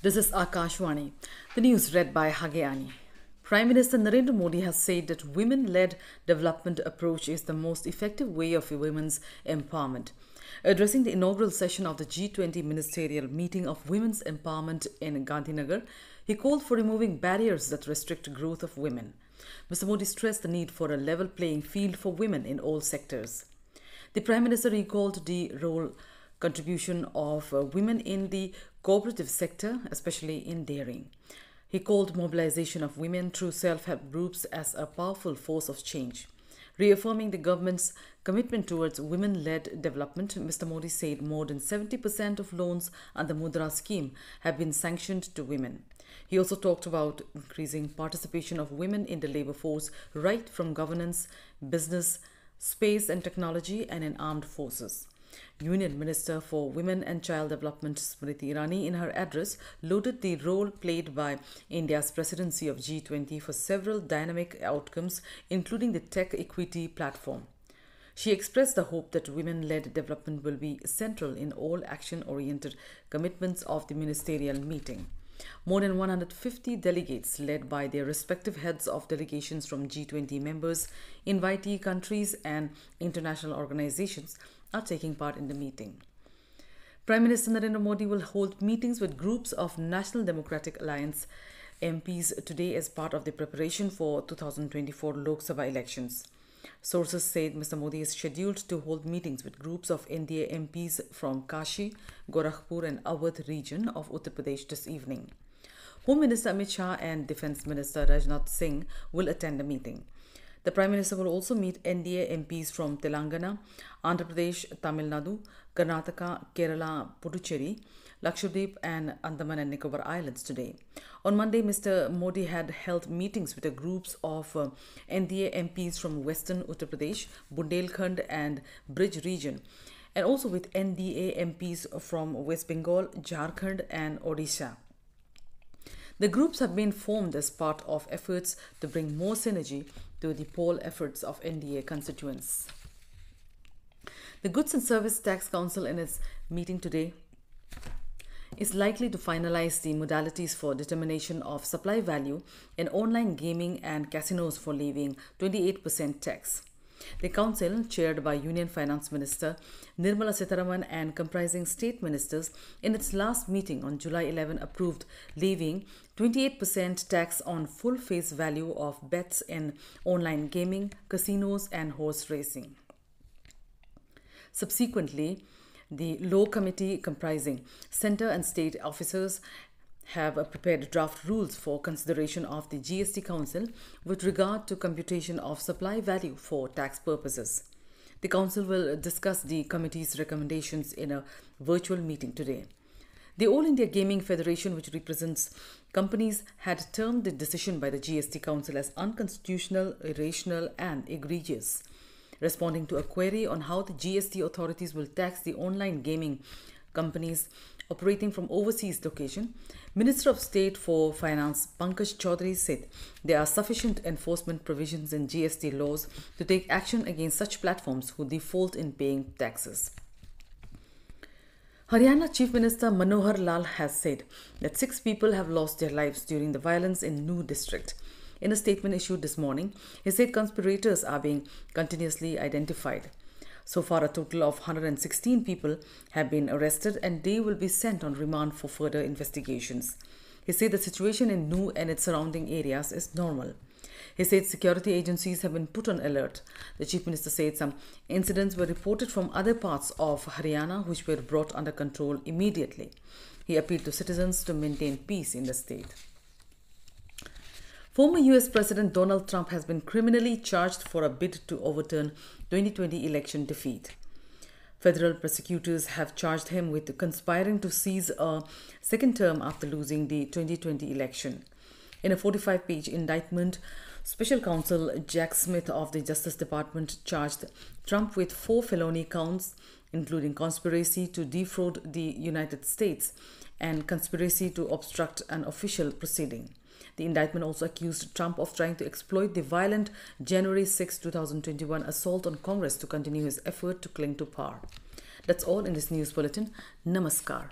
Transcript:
This is Akashwani. The news read by Hageani. Prime Minister Narendra Modi has said that women-led development approach is the most effective way of women's empowerment. Addressing the inaugural session of the G20 ministerial meeting of women's empowerment in Gandhinagar, he called for removing barriers that restrict growth of women. Mr. Modi stressed the need for a level playing field for women in all sectors. The Prime Minister recalled the contribution of women in the cooperative sector, especially in dairying. He called mobilization of women through self-help groups as a powerful force of change. Reaffirming the government's commitment towards women-led development, Mr. Modi said more than 70% of loans under Mudra scheme have been sanctioned to women. He also talked about increasing participation of women in the labor force right from governance, business, space and technology and in armed forces. Union Minister for Women and Child Development Smriti Irani in her address lauded the role played by India's presidency of G20 for several dynamic outcomes, including the tech equity platform. She expressed the hope that women-led development will be central in all action-oriented commitments of the ministerial meeting. More than 150 delegates, led by their respective heads of delegations from G20 members, invitee countries and international organizations, are taking part in the meeting. Prime Minister Narendra Modi will hold meetings with groups of National Democratic Alliance MPs today as part of the preparation for 2024 Lok Sabha elections. Sources said Mr. Modi is scheduled to hold meetings with groups of NDA MPs from Kashi, Gorakhpur and Awadh region of Uttar Pradesh this evening. Home Minister Amit Shah and Defence Minister Rajnath Singh will attend the meeting. The Prime Minister will also meet NDA MPs from Telangana, Andhra Pradesh, Tamil Nadu, Karnataka, Kerala, Puducherry, Lakshadweep and Andaman and Nicobar Islands today. On Monday, Mr. Modi had held meetings with the groups of NDA MPs from Western Uttar Pradesh, Bundelkhand and Bridge region, and also with NDA MPs from West Bengal, Jharkhand and Odisha. The groups have been formed as part of efforts to bring more synergy to the poll efforts of NDA constituents. The Goods and Service Tax Council in its meeting today is likely to finalize the modalities for determination of supply value in online gaming and casinos for levying 28% tax. The council, chaired by Union Finance Minister Nirmala Sitharaman and comprising state ministers, in its last meeting on July 11 approved levying 28% tax on full face value of bets in online gaming, casinos and horse racing. Subsequently, the Law Committee comprising centre and state officers have prepared draft rules for consideration of the GST Council with regard to computation of supply value for tax purposes. The Council will discuss the committee's recommendations in a virtual meeting today. The All India Gaming Federation, which represents companies, had termed the decision by the GST Council as unconstitutional, irrational and egregious. Responding to a query on how the GST authorities will tax the online gaming companies operating from overseas location, Minister of State for Finance Pankaj Chaudhary said there are sufficient enforcement provisions in GST laws to take action against such platforms who default in paying taxes. Haryana Chief Minister Manohar Lal has said that 6 people have lost their lives during the violence in Nuh district. In a statement issued this morning, he said conspirators are being continuously identified. So far, a total of 116 people have been arrested and they will be sent on remand for further investigations. He said the situation in Nuh and its surrounding areas is normal. He said security agencies have been put on alert. The Chief Minister said some incidents were reported from other parts of Haryana which were brought under control immediately. He appealed to citizens to maintain peace in the state. Former US President Donald Trump has been criminally charged for a bid to overturn 2020 election defeat. Federal prosecutors have charged him with conspiring to seize a second term after losing the 2020 election. In a 45-page indictment, Special Counsel Jack Smith of the Justice Department charged Trump with 4 felony counts, including conspiracy to defraud the United States and conspiracy to obstruct an official proceeding. The indictment also accused Trump of trying to exploit the violent January 6, 2021 assault on Congress to continue his effort to cling to power. That's all in this news bulletin. Namaskar.